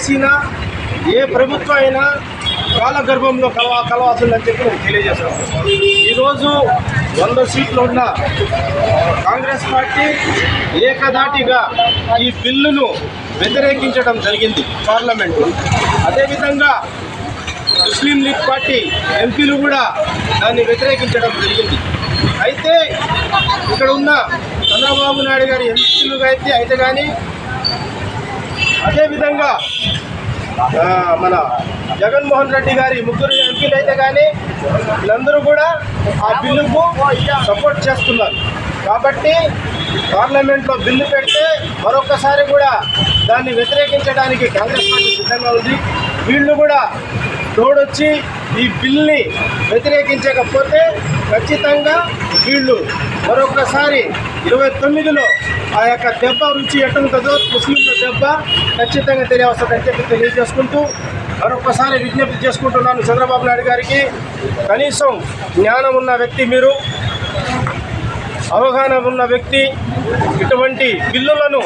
చేసినా ఏ ప్రభుత్వం అయినా కాలగర్భంలో కలవాల్సిందని చెప్పి నేను తెలియజేస్తాను. ఈరోజు 100 సీట్లు ఉన్న కాంగ్రెస్ పార్టీ ఏకధాటిగా ఈ బిల్లును వ్యతిరేకించడం జరిగింది పార్లమెంట్లో. అదేవిధంగా ముస్లిం లీగ్ పార్టీ ఎంపీలు కూడా దాన్ని వ్యతిరేకించడం జరిగింది. అయితే ఇక్కడ ఉన్న చంద్రబాబు నాయుడు గారి ఎంపీలు అయితే కానీ, అదేవిధంగా మన జగన్మోహన్ రెడ్డి గారి 3 ఎంపీలు అయితే కానీ వీళ్ళందరూ కూడా ఆ బిల్లుకు సపోర్ట్ చేస్తున్నారు. కాబట్టి పార్లమెంట్లో బిల్లు పెడితే మరొకసారి కూడా దాన్ని వ్యతిరేకించడానికి కాంగ్రెస్ పార్టీ సిద్ధంగా ఉంది. వీళ్ళు కూడా తోడొచ్చి ఈ బిల్లుని వ్యతిరేకించకపోతే ఖచ్చితంగా వీళ్ళు మరొకసారి 29లో ఆ యొక్క దెబ్బ రుచి ఎట్టుంటుందో ముస్లింల దెబ్బ ఖచ్చితంగా తెలియవస్తుందని చెప్పి తెలియజేసుకుంటూ మరొకసారి విజ్ఞప్తి చేసుకుంటున్నాను చంద్రబాబు నాయుడు గారికి. కనీసం జ్ఞానం ఉన్న వ్యక్తి మీరు, అవగాహన ఉన్న వ్యక్తి, ఇటువంటి బిల్లులను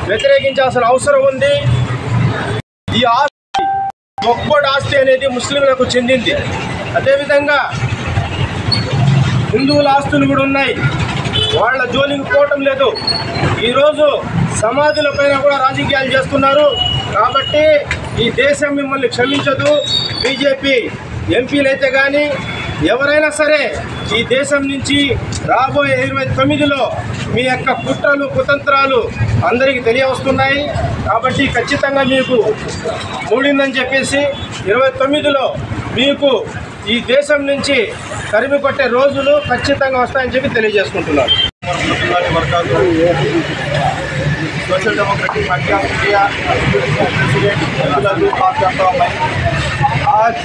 వ్యతిరేకించాల్సిన అవసరం ఉంది. ఈ ఆస్తి ఒక్కోటి ఆస్తి అనేది ముస్లింలకు చెందింది. అదేవిధంగా హిందువుల ఆస్తులు కూడా ఉన్నాయి, వాళ్ళ జోలికి పోవటం లేదు. ఈరోజు సమాధుల పైన కూడా రాజకీయాలు చేస్తున్నారు. కాబట్టి ఈ దేశం మిమ్మల్ని క్షమించదు. బీజేపీ ఎంపీలు అయితే కానీ ఎవరైనా సరే ఈ దేశం నుంచి రాబోయే 29లో మీ యొక్క కుట్రలు కుతంత్రాలు అందరికీ తెలియవస్తున్నాయి. కాబట్టి ఖచ్చితంగా మీకు మూడిందని చెప్పేసి 29లో మీకు ఈ దేశం నుంచి తరిమి కొట్టే రోజులు ఖచ్చితంగా వస్తాయని చెప్పి తెలియజేసుకుంటున్నారు. Social democratic party of India president बात करता हूँ मैं। आज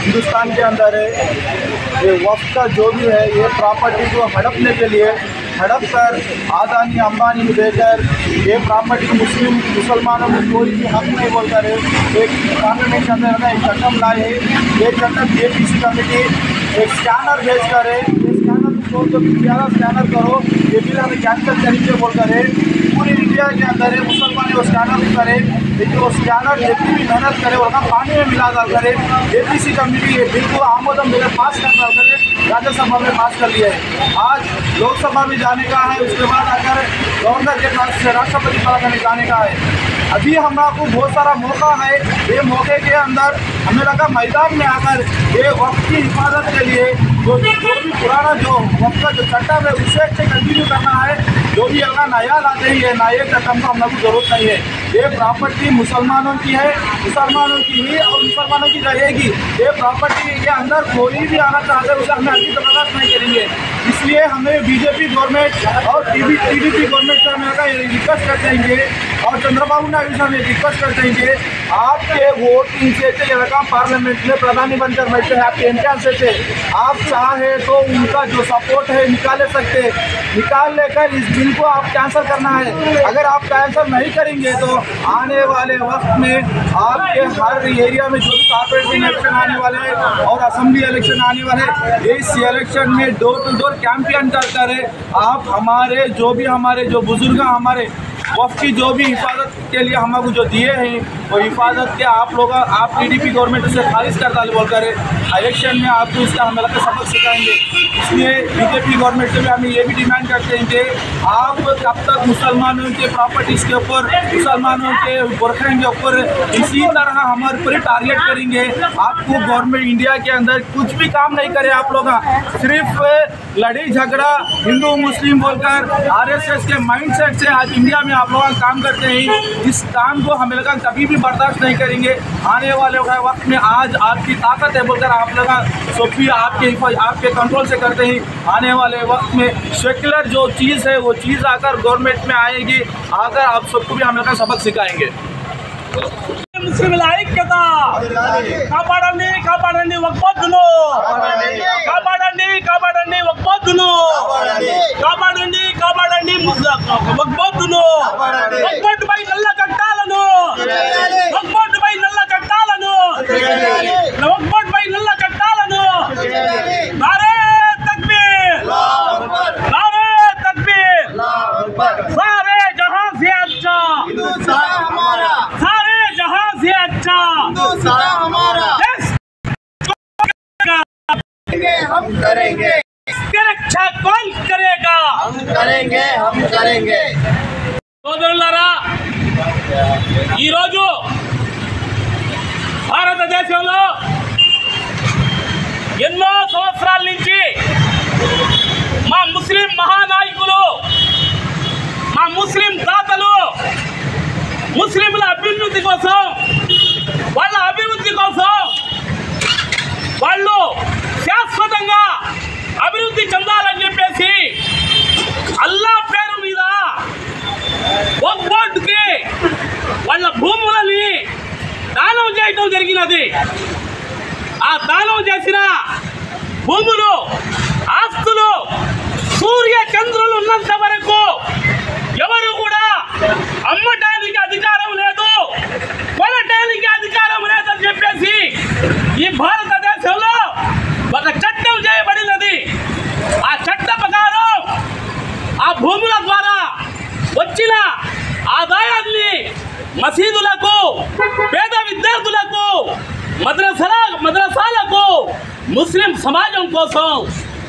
हिंदुस्तान के अंदर ये वक्त का जो भी है ये प्रॉपर्टी को हड़पने के लिए हड़प कर अदानी अंबानी को देकर ये प्रॉपर्टी मुसलमानों को कोई भी हक नहीं बोलकर एक पार्लियामेंट के अंदर एक चट्टम लाए है। ये चट्टम जेपीसी कमेटी एक स्कैनर भेज कर है, ये स्कैनर को तो ज़्यादा स्कैनर करो, ये बिल हमें कैंसिल करेंगे बोलकर है। पूरी इंडिया के अंदर है मुसलमान वो स्कैनर करे, लेकिन वो स्कैनर जितनी भी मेहनत करे वो पानी में मिला डाल करे। जेपीसी कमेटी ये बिल को आमोदम मेरे पास कर डाल करे राज्यसभा में पास कर लिया है। आज लोकसभा में जाने का है, उसके बाद आकर गवर्नर के पास से राष्ट्रपति पास जाने का है। अभी हमारा बहुत सारा मौका है। ये मौके के अंदर हमें लगा मैदान में आकर ये वक्त की हिफाजत के लिए जो भी पुराना जो वक्त का जो चट्टम है उसे कंटिन्यू करना है। जो भी अगर नया लाते हैं ये नए चट्टम का हम लोग को जरूरत नहीं है। ये प्रॉपर्टी मुसलमानों की है, मुसलमानों की ही और मुसलमानों की रहेगी। ये प्रॉपर्टी के अंदर कोई भी आना चाहता है उसे हमें अभी तक बर्दाश्त नहीं करेंगे। इसलिए हमें बीजेपी गवर्नमेंट और टीडीपी गवर्नमेंट से हमें रिक्वेस्ट करते हैं और चंद्रबाबू नायडू से हमें रिक्वेस्ट करते हैं आपके वोटिंग से पार्लियामेंट में प्रधानी बनकर बैठे हैं, आपके एमपी से आप चाहे तो उनका जो सपोर्ट है निकाल सकते, निकाल लेकर इस बिल को आप कैंसिल करना है। अगर आप कैंसिल नहीं करेंगे तो आने वाले वक्त में आपके हर एरिया में जो भी कॉर्पोरेशन इलेक्शन आने वाले हैं और असेंबली इलेक्शन आने वाले, इस इलेक्शन में डोर टू डोर कैंपेन कर आप हमारे जो बुजुर्ग हमारे वक्त की जो भी हिफाजत के लिए हमको जो दिए हैं वो हिफाजत के आप लोग आप टीडीपी गवर्नमेंट से खारिज कर डाल बोलकर इलेक्शन में आपको इसका हमें लगता सबक सिखाएंगे। इसलिए बीजेपी गवर्नमेंट से भी हम ये भी डिमांड करते हैं कि आप कब तक मुसलमानों के प्रॉपर्टीज़ के ऊपर, मुसलमानों के बुरखा के ऊपर इसी तरह हमारे ऊपर टारगेट करेंगे। आपको गवर्नमेंट इंडिया के अंदर कुछ भी काम नहीं करे, आप लोग सिर्फ लड़ाई झगड़ा हिंदू मुस्लिम बोलकर आरएसएस के माइंडसेट से आज इंडिया में आप लोग काम करते हैं। इस काम को हमें लगा कभी भी बर्दाश्त नहीं करेंगे। आने वाले वक्त में आज आपकी ताकत है बोलकर आप लोग सब भी आपके कंट्रोल से करते हैं। आने वाले वक्त में सेक्युलर जो चीज़ है वो चीज़ आकर गवर्नमेंट में आएगी, आकर आप सबको भी हम लोग सबक सिखाएंगे। ముస్లింల ఐక్యత కాపాడండి, కాపాడండి వక్ఫ్ను కాపాడండి, కాపాడండి వక్ఫ్ను కాపాడండి, కాపాడండి వక్ఫ్ను వక్ఫ్పై నల్ల చట్టాలను వక్ఫ్పై నల్ల చట్టాలను వక్ఫ్పై నల్ల చట్టాలను నారే తక్బీర్, నారే తక్బీర్, सारे जहां से अच्छा, सारे जहां से रक्षा कौन करेगा? हम करेंगे, हम करेंगे। సోదరులారా, ఈరోజు భారతదేశంలో ఎన్నో సంవత్సరాల నుంచి మా ముస్లిం మహానాయకులు, మా ముస్లిం తాతలు ముస్లింల అభ్యున్నతి కోసం, వాళ్ళ అభివృద్ధి కోసం వాళ్ళు శాశ్వతంగా అభివృద్ధి చెందాలని చెప్పేసి అల్లా పేరు మీద వక్ఫ్ బోర్డుకి వాళ్ళ భూములని దానం చేయటం జరిగినది. ఆ దానం చేసిన భూములు, ఆస్తులు సూర్య చంద్రులు ఉన్నంత వరకు ఎవరు కూడా అమ్మటానికి అధికారం లేదు, కొనటానికి అధికారం లేదని చెప్పేసి ఈ భారతదేశంలో ఒక చట్టం చేయబడినది. ఆ చట్ట ప్రకారం ఆ భూముల ద్వారా వచ్చిన ఆదాయాన్ని మసీదులకు, పేద విద్యార్థులకు, మద్రసాలకు, ముస్లిం సమాజం కోసం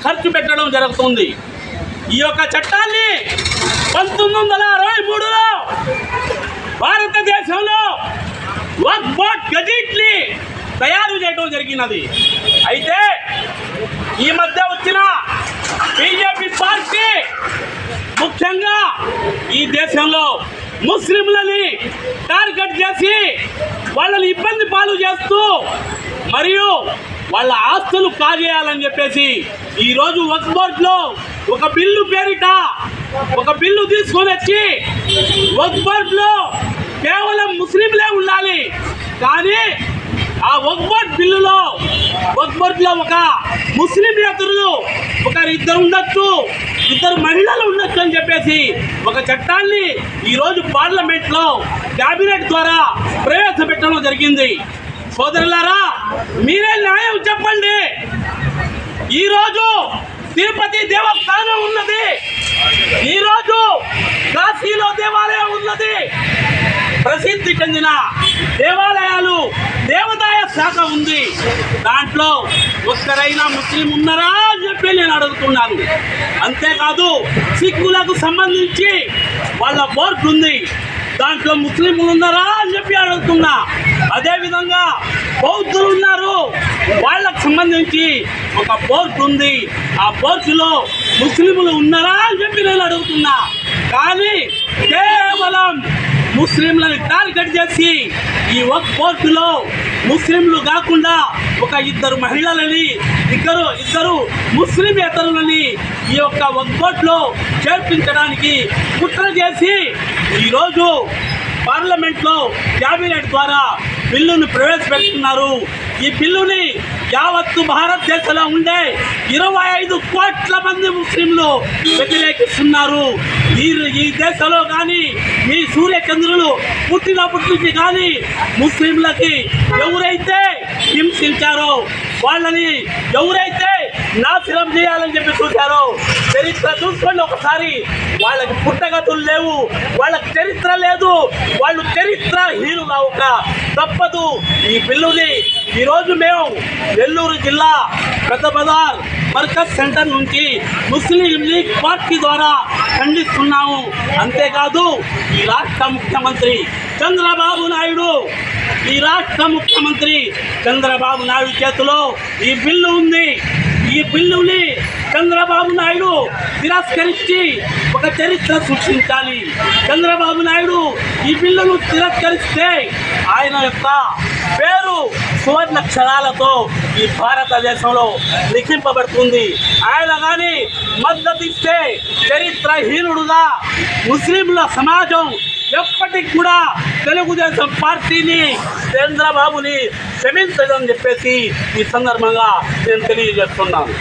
ఖర్చు పెట్టడం జరుగుతుంది. ఈ యొక్క చట్టాన్ని 1963లో భారతదేశంలో వక్ఫ్ బోర్డ్ గజెట్ని తయారు చేయడం జరిగినది. అయితే ఈ మధ్య వచ్చిన బీజేపీ పార్టీ ముఖ్యంగా ఈ దేశంలో ముస్లింలని టార్గెట్ చేసి వాళ్ళని ఇబ్బంది పాలు చేస్తూ మరియు వాళ్ళ ఆస్తులు కాజేయాలని చెప్పేసి ఈరోజు వక్ఫ్ బోర్డులో ఒక బిల్లు పేరిట ఒక బిల్లు తీసుకొని వచ్చి వక్ఫ్ బోర్డులో కేవలం ముస్లింలే ఉండాలి, కానీ ఆ వక్ఫ్ బోర్డు బిల్లులో వక్ఫ్ బోర్డులో ఒక ముస్లింయేతరులు ఇద్దరు ఉండొచ్చు, ఇద్దరు మహిళలు ఉండొచ్చు అని చెప్పేసి ఒక చట్టాన్ని ఈరోజు పార్లమెంట్లో క్యాబినెట్ ద్వారా ప్రవేశపెట్టడం జరిగింది. సోదరులారా, మీరే న్యాయం చెప్పండి. ఈరోజు తిరుపతి దేవస్థానం ఉన్నది, ఈరోజు కాశీలో దేవాలయం ఉన్నది, ప్రసిద్ధి చెందిన దేవాలయాలు, దేవాదాయ శాఖ ఉంది. దాంట్లో ఒక్కరైనా ముస్లిం ఉన్నారా అని చెప్పి నేను అడుగుతున్నాను. అంతేకాదు సిక్కులకు సంబంధించి వాళ్ళ బోర్డు ఉంది, దాంట్లో ముస్లింలు ఉన్నారా అని చెప్పి అడుగుతున్నా. అదేవిధంగా బౌద్ధులు ఉన్నారు, వాళ్ళకు సంబంధించి ఒక బోర్డు ఉంది, ఆ బోర్డులో ముస్లింలు ఉన్నారా అని చెప్పి నేను అడుగుతున్నా. కానీ కేవలం ముస్లింలను టార్గెట్ చేసి ఈ వక్ఫ్ బోర్డులో ముస్లింలు కాకుండా ఒక ఇద్దరు మహిళలని, ఇద్దరు ముస్లింయేతరులని ఈ యొక్క వక్ఫ్ బోర్డులో చేర్పించడానికి కుట్ర చేసి ఈరోజు పార్లమెంట్లో క్యాబినెట్ ద్వారా బిల్లును ప్రవేశపెడుతున్నారు. ఈ బిల్లుని యావత్తు భారతదేశంలో ఉండే 25 కోట్ల మంది ముస్లింలు వ్యతిరేకిస్తున్నారు. ఈ దేశంలో కానీ ఈ సూర్యచంద్రులు పుట్టినప్పటి నుంచి కానీ ముస్లింలకి ఎవరైతే హింసించారో, వాళ్ళని ఎవరైతే నాశనం చేయాలని చెప్పి చూశారో, చరిత్ర చూసుకోండి ఒకసారి. వాళ్ళకి పుట్టగతులు లేవు, వాళ్ళకి చరిత్ర లేదు, వాళ్ళు చరిత్రహీనులు అవ్వక తప్పదు. ఈ బిల్లుని ఈరోజు మేము నెల్లూరు జిల్లా పెద్ద బజార్ మర్కజ్ సెంటర్ నుంచి ముస్లిం లీగ్ పార్టీ ద్వారా ఖండిస్తున్నాము. అంతేకాదు ఈ రాష్ట్ర ముఖ్యమంత్రి చంద్రబాబు నాయుడు, ఈ రాష్ట్ర ముఖ్యమంత్రి చంద్రబాబు నాయుడు చేతిలో ఈ బిల్లు ఉంది. ఈ బిల్లుని చంద్రబాబు నాయుడు తిరస్కరించి ఒక చరిత్ర సృష్టించాలి. చంద్రబాబు నాయుడు ఈ బిల్లును తిరస్కరిస్తే ఆయన యొక్క పేరు సువర్ణాక్షరాలతో ఈ భారతదేశంలో లిఖింపబడుతుంది. ఆయన కానీ మద్దతు ఇస్తే చరిత్రహీనుడుగా ముస్లింల సమాజం ఎప్పటికి కూడా తెలుగుదేశం పార్టీని, చంద్రబాబుని క్షమించదని చెప్పేసి ఈ సందర్భంగా నేను తెలియజేస్తున్నాను.